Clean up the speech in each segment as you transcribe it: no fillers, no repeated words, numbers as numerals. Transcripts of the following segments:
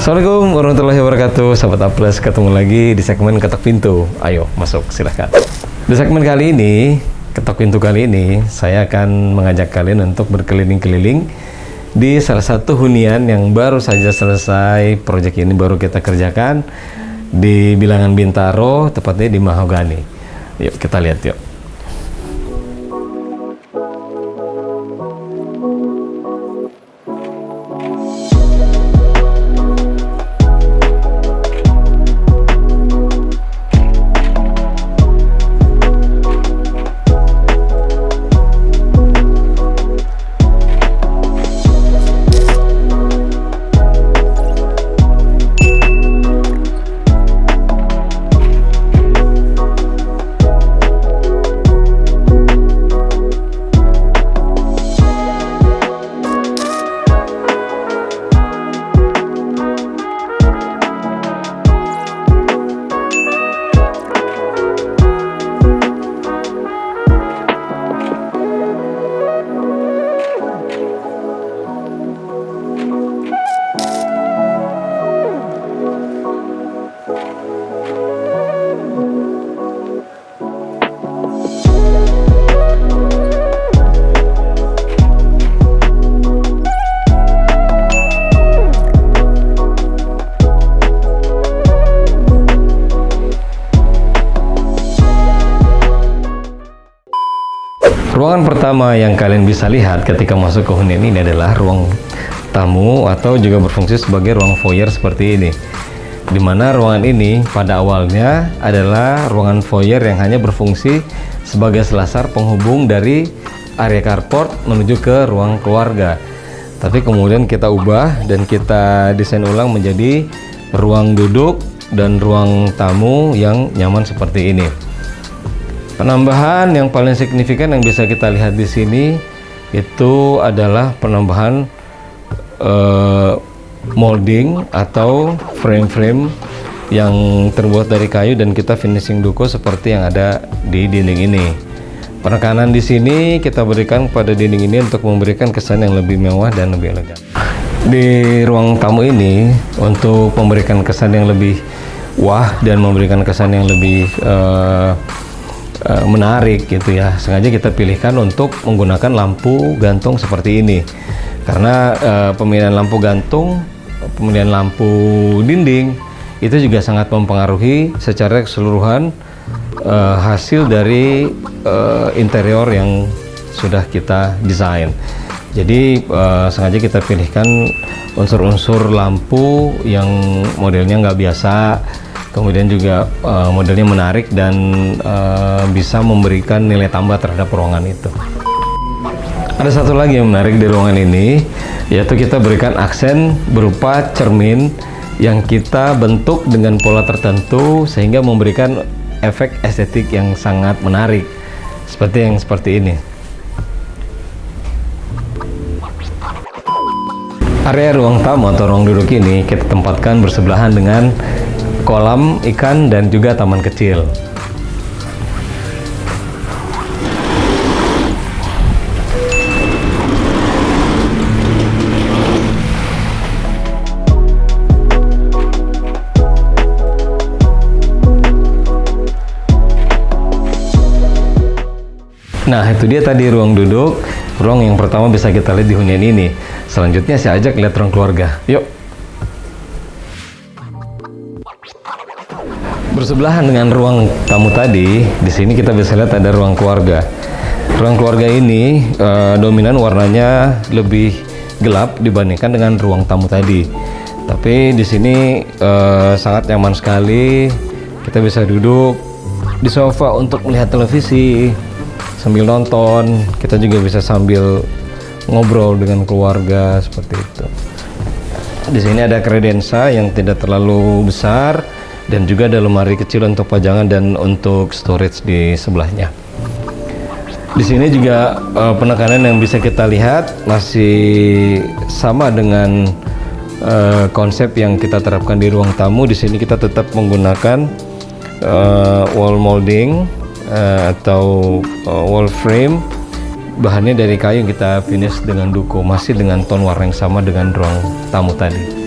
Assalamualaikum warahmatullahi wabarakatuh, sahabat A+, ketemu lagi di segmen Ketok Pintu. Ayo masuk, silahkan. Di segmen kali ini, Ketok Pintu kali ini, saya akan mengajak kalian untuk berkeliling-keliling di salah satu hunian yang baru saja selesai. Proyek ini baru kita kerjakan di Bilangan Bintaro, tepatnya di Mahogany. Yuk kita lihat yuk. Ruangan pertama yang kalian bisa lihat ketika masuk ke hunian ini adalah ruang tamu atau juga berfungsi sebagai ruang foyer seperti ini. Dimana ruangan ini pada awalnya adalah ruangan foyer yang hanya berfungsi sebagai selasar penghubung dari area carport menuju ke ruang keluarga. Tapi kemudian kita ubah dan kita desain ulang menjadi ruang duduk dan ruang tamu yang nyaman seperti ini. Penambahan yang paling signifikan yang bisa kita lihat di sini itu adalah penambahan molding atau frame-frame yang terbuat dari kayu dan kita finishing duko seperti yang ada di dinding ini. Penekanan di sini kita berikan pada dinding ini untuk memberikan kesan yang lebih mewah dan lebih elegan. Di ruang tamu ini untuk memberikan kesan yang lebih wah dan memberikan kesan yang lebih menarik gitu ya, sengaja kita pilihkan untuk menggunakan lampu gantung seperti ini karena pemilihan lampu gantung, pemilihan lampu dinding itu juga sangat mempengaruhi secara keseluruhan hasil dari interior yang sudah kita desain. Jadi sengaja kita pilihkan unsur-unsur lampu yang modelnya nggak biasa, kemudian juga modelnya menarik dan bisa memberikan nilai tambah terhadap ruangan itu. Ada satu lagi yang menarik di ruangan ini, yaitu kita berikan aksen berupa cermin yang kita bentuk dengan pola tertentu sehingga memberikan efek estetik yang sangat menarik seperti ini. Area ruang tamu atau ruang duduk ini kita tempatkan bersebelahan dengan kolam ikan dan juga taman kecil. Nah, itu dia tadi ruang duduk, ruang yang pertama bisa kita lihat di hunian ini. Selanjutnya saya ajak lihat ruang keluarga. Yuk. Bersebelahan dengan ruang tamu tadi, di sini kita bisa lihat ada ruang keluarga. Ruang keluarga ini dominan warnanya lebih gelap dibandingkan dengan ruang tamu tadi. Tapi di sini sangat nyaman sekali. Kita bisa duduk di sofa untuk melihat televisi sambil nonton. Kita juga bisa sambil ngobrol dengan keluarga seperti itu. Di sini ada kredensa yang tidak terlalu besar. Dan juga ada lemari kecil untuk pajangan dan untuk storage di sebelahnya. Di sini juga penekanan yang bisa kita lihat masih sama dengan konsep yang kita terapkan di ruang tamu. Di sini kita tetap menggunakan wall molding atau wall frame, bahannya dari kayu yang kita finish dengan duko, masih dengan tone warna yang sama dengan ruang tamu tadi.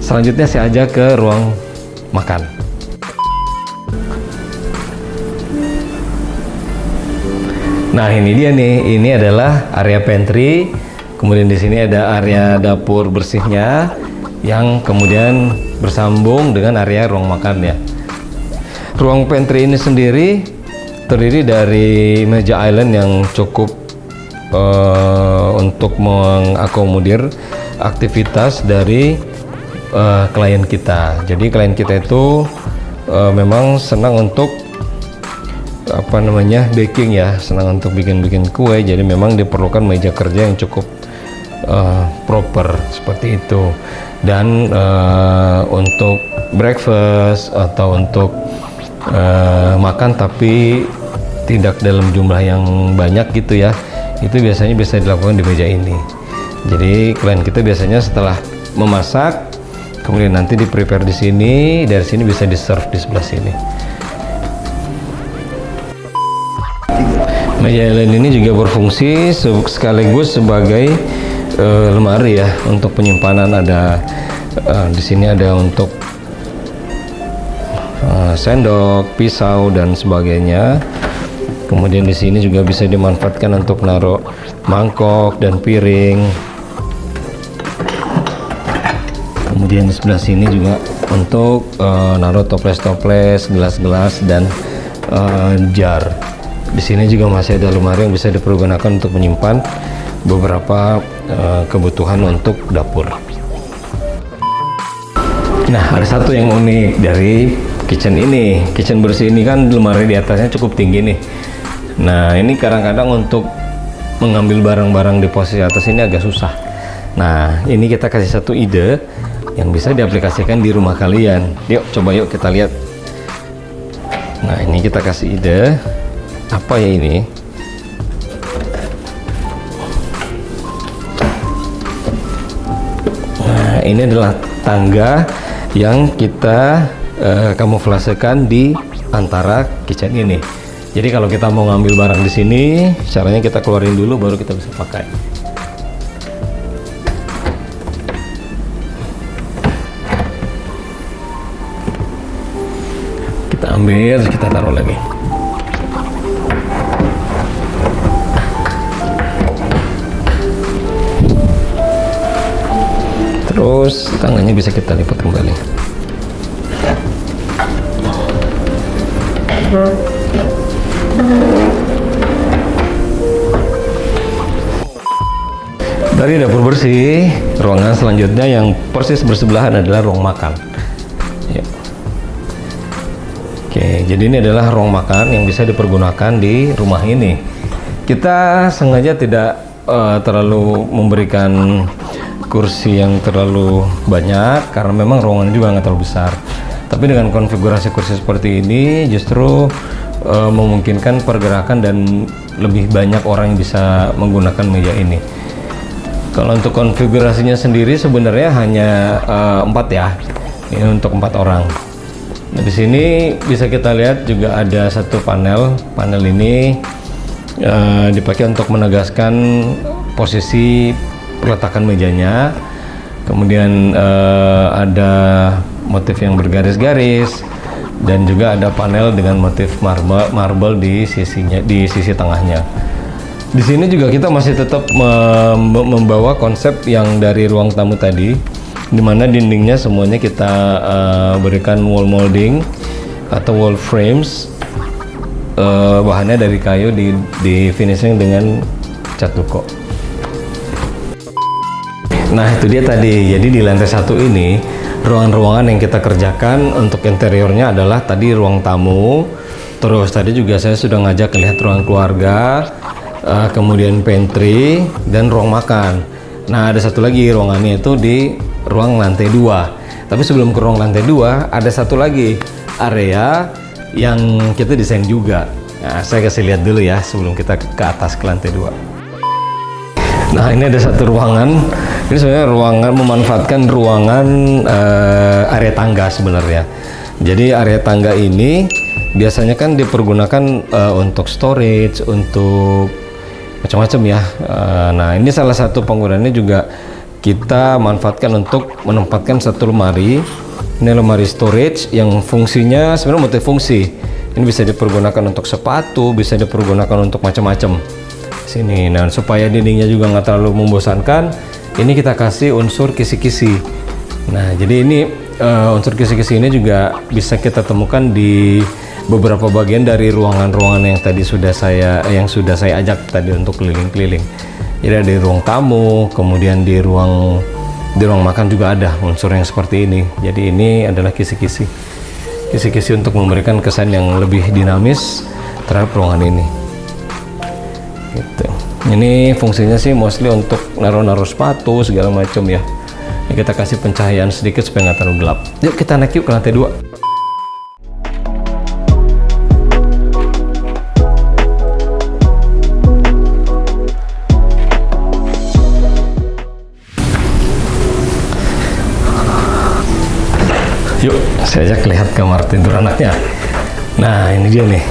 Selanjutnya saya ajak ke ruang makan. Nah, ini dia nih, ini adalah area pantry. Kemudian di sini ada area dapur bersihnya yang kemudian bersambung dengan area ruang makan ya. Ruang pantry ini sendiri terdiri dari meja island yang cukup untuk mengakomodir aktivitas dari klien kita. Jadi klien kita itu memang senang untuk baking ya, senang untuk bikin kue. Jadi memang diperlukan meja kerja yang cukup proper seperti itu. Dan untuk breakfast atau untuk makan tapi tidak dalam jumlah yang banyak gitu ya, itu biasanya bisa dilakukan di meja ini. Jadi klien kita biasanya setelah memasak kemudian nanti di prepare di sini, dari sini bisa di serve di sebelah sini. Meja island ini juga berfungsi sekaligus sebagai lemari ya untuk penyimpanan. Ada di sini ada untuk sendok, pisau dan sebagainya. Kemudian di sini juga bisa dimanfaatkan untuk naruh mangkok dan piring. Kemudian di sebelah sini juga untuk naruh toples-toples, gelas-gelas dan jar. Di sini juga masih ada lemari yang bisa dipergunakan untuk menyimpan beberapa kebutuhan untuk dapur. Nah, ada satu yang unik dari kitchen ini. Kitchen bersih ini kan lemari di atasnya cukup tinggi nih. Nah, ini kadang-kadang untuk mengambil barang-barang di posisi atas ini agak susah. Nah, ini kita kasih satu ide yang bisa diaplikasikan di rumah kalian. Yuk, coba yuk kita lihat. Nah, ini kita kasih ide. Apa ya ini? Nah, ini adalah tangga yang kita kamuflasekan di antara kitchen ini. Jadi kalau kita mau ngambil barang di sini, caranya kita keluarin dulu baru kita bisa pakai. Kita ambil, terus kita taruh lagi. Terus tangannya bisa kita lipat kembali. Dari dapur bersih, ruangan selanjutnya yang persis bersebelahan adalah ruang makan. Ya. Oke, jadi ini adalah ruang makan yang bisa dipergunakan di rumah ini. Kita sengaja tidak terlalu memberikan kursi yang terlalu banyak karena memang ruangan juga nggak terlalu besar. Tapi dengan konfigurasi kursi seperti ini justru memungkinkan pergerakan dan lebih banyak orang yang bisa menggunakan meja ini. Kalau untuk konfigurasinya sendiri sebenarnya hanya 4 ya. Ini untuk 4 orang. Nah, di sini bisa kita lihat juga ada satu panel. Panel ini dipakai untuk menegaskan posisi peletakan mejanya. Kemudian ada motif yang bergaris-garis dan juga ada panel dengan motif marble di sisi tengahnya. Di sini juga kita masih tetap membawa konsep yang dari ruang tamu tadi, di mana dindingnya semuanya kita berikan wall molding atau wall frames, bahannya dari kayu, di finishing dengan cat duko. Nah, itu dia tadi. Jadi di lantai 1 ini ruangan-ruangan yang kita kerjakan untuk interiornya adalah tadi ruang tamu. Terus tadi juga saya sudah ngajak lihat ruang keluarga, kemudian pantry dan ruang makan. Nah, ada satu lagi ruangannya itu di ruang lantai 2. Tapi sebelum ke ruang lantai 2 ada satu lagi area yang kita desain juga. Nah, saya kasih lihat dulu ya sebelum kita ke atas ke lantai 2. Nah, ini ada satu ruangan. Ini sebenarnya ruangan memanfaatkan ruangan area tangga sebenarnya. Jadi area tangga ini biasanya kan dipergunakan untuk storage, untuk macam-macam ya. Nah, ini salah satu penggunaannya juga kita manfaatkan untuk menempatkan satu lemari. Ini lemari storage yang fungsinya sebenarnya multifungsi. Ini bisa dipergunakan untuk sepatu, bisa dipergunakan untuk macam-macam. Sini, nah supaya dindingnya juga nggak terlalu membosankan, ini kita kasih unsur kisi-kisi. Nah, jadi ini unsur kisi-kisi ini juga bisa kita temukan di beberapa bagian dari ruangan-ruangan yang sudah saya ajak tadi untuk keliling-keliling. Jadi ada di ruang tamu, kemudian di ruang makan juga ada unsur yang seperti ini. Jadi ini adalah kisi-kisi untuk memberikan kesan yang lebih dinamis terhadap ruangan ini. Gitu. Ini fungsinya sih mostly untuk naruh-naruh sepatu segala macam ya. Ini kita kasih pencahayaan sedikit supaya nggak terlalu gelap. Yuk kita naik yuk ke lantai 2. Yuk, saya ajak lihat kamar tidur anaknya. Nah, ini dia nih.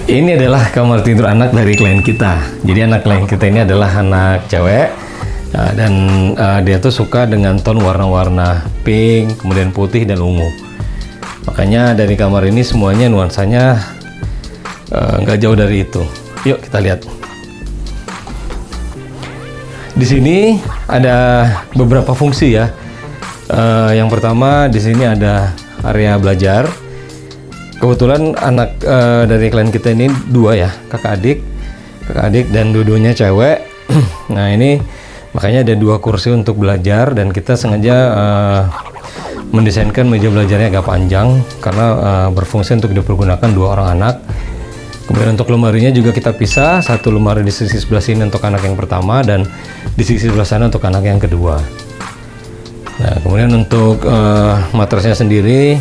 Ini adalah kamar tidur anak dari klien kita. Jadi anak klien kita ini adalah anak cewek, dan dia tuh suka dengan tone warna-warna pink, kemudian putih dan ungu. Makanya dari kamar ini semuanya nuansanya nggak jauh dari itu. Yuk kita lihat. Di sini ada beberapa fungsi ya. Yang pertama di sini ada area belajar. Kebetulan anak dari klien kita ini dua ya, kakak adik dan dua-duanya cewek. Nah ini makanya ada 2 kursi untuk belajar, dan kita sengaja mendesainkan meja belajarnya agak panjang karena berfungsi untuk dipergunakan 2 orang anak. Kemudian untuk lemarinya juga kita pisah, satu lemari di sisi sebelah sini untuk anak yang pertama dan di sisi sebelah sana untuk anak yang kedua. Nah, kemudian untuk matrasnya sendiri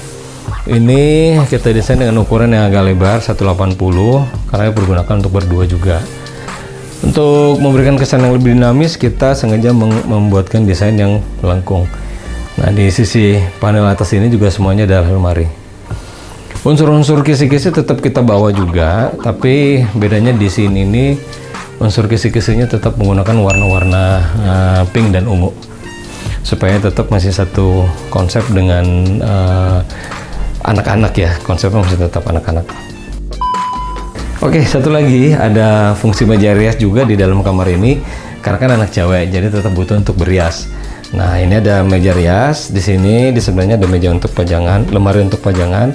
ini kita desain dengan ukuran yang agak lebar 180 karena dipergunakan untuk berdua juga. Untuk memberikan kesan yang lebih dinamis, kita sengaja membuatkan desain yang melengkung. Nah, di sisi panel atas ini juga semuanya adalah lemari. Unsur-unsur kisi-kisi tetap kita bawa juga, tapi bedanya di sini ini unsur kisi-kisinya tetap menggunakan warna-warna pink dan ungu, supaya tetap masih satu konsep dengan anak-anak ya, konsepnya masih tetap anak-anak. Oke, satu lagi ada fungsi meja rias juga di dalam kamar ini, karena kan anak cewek jadi tetap butuh untuk berias. Nah, ini ada meja rias di sini, di sebelahnya ada meja untuk pajangan, lemari untuk pajangan.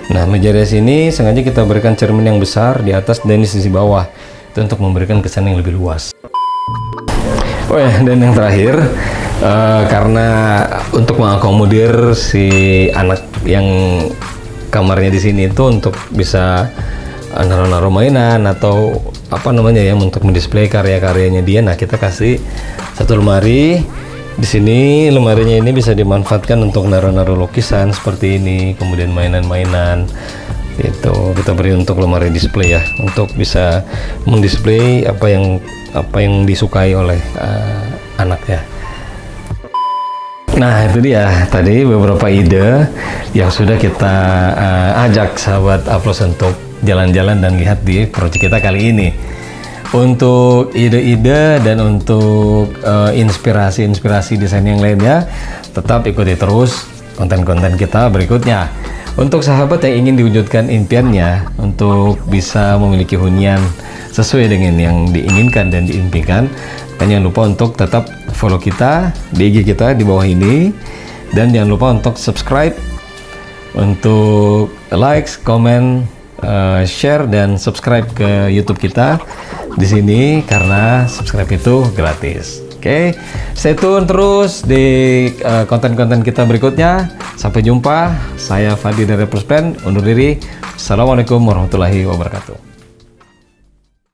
Nah, meja rias ini sengaja kita berikan cermin yang besar di atas dan di sisi bawah, itu untuk memberikan kesan yang lebih luas. Oh ya, dan yang terakhir, karena untuk mengakomodir si anak yang kamarnya di sini itu untuk bisa naruh-naruh mainan atau apa namanya ya, untuk mendisplay karya-karyanya dia. Nah, kita kasih satu lemari di sini. Lemarinya ini bisa dimanfaatkan untuk naruh-naruh lukisan seperti ini, kemudian mainan-mainan. Itu kita beri untuk lemari display ya, untuk bisa mendisplay apa yang disukai oleh anak ya. Nah, itu dia tadi beberapa ide yang sudah kita ajak sahabat Aplos untuk jalan-jalan dan lihat di proyek kita kali ini. Untuk ide-ide dan untuk inspirasi-inspirasi desain yang lainnya, tetap ikuti terus konten-konten kita berikutnya. Untuk sahabat yang ingin diwujudkan impiannya untuk bisa memiliki hunian sesuai dengan yang diinginkan dan diimpikan, jangan lupa untuk tetap follow kita di IG kita di bawah ini, dan jangan lupa untuk subscribe, untuk like, comment, share dan subscribe ke YouTube kita di sini karena subscribe itu gratis. Oke, stay tune terus di konten-konten kita berikutnya. Sampai jumpa. Saya Fadi dari Aplos Plan undur diri. Assalamualaikum warahmatullahi wabarakatuh.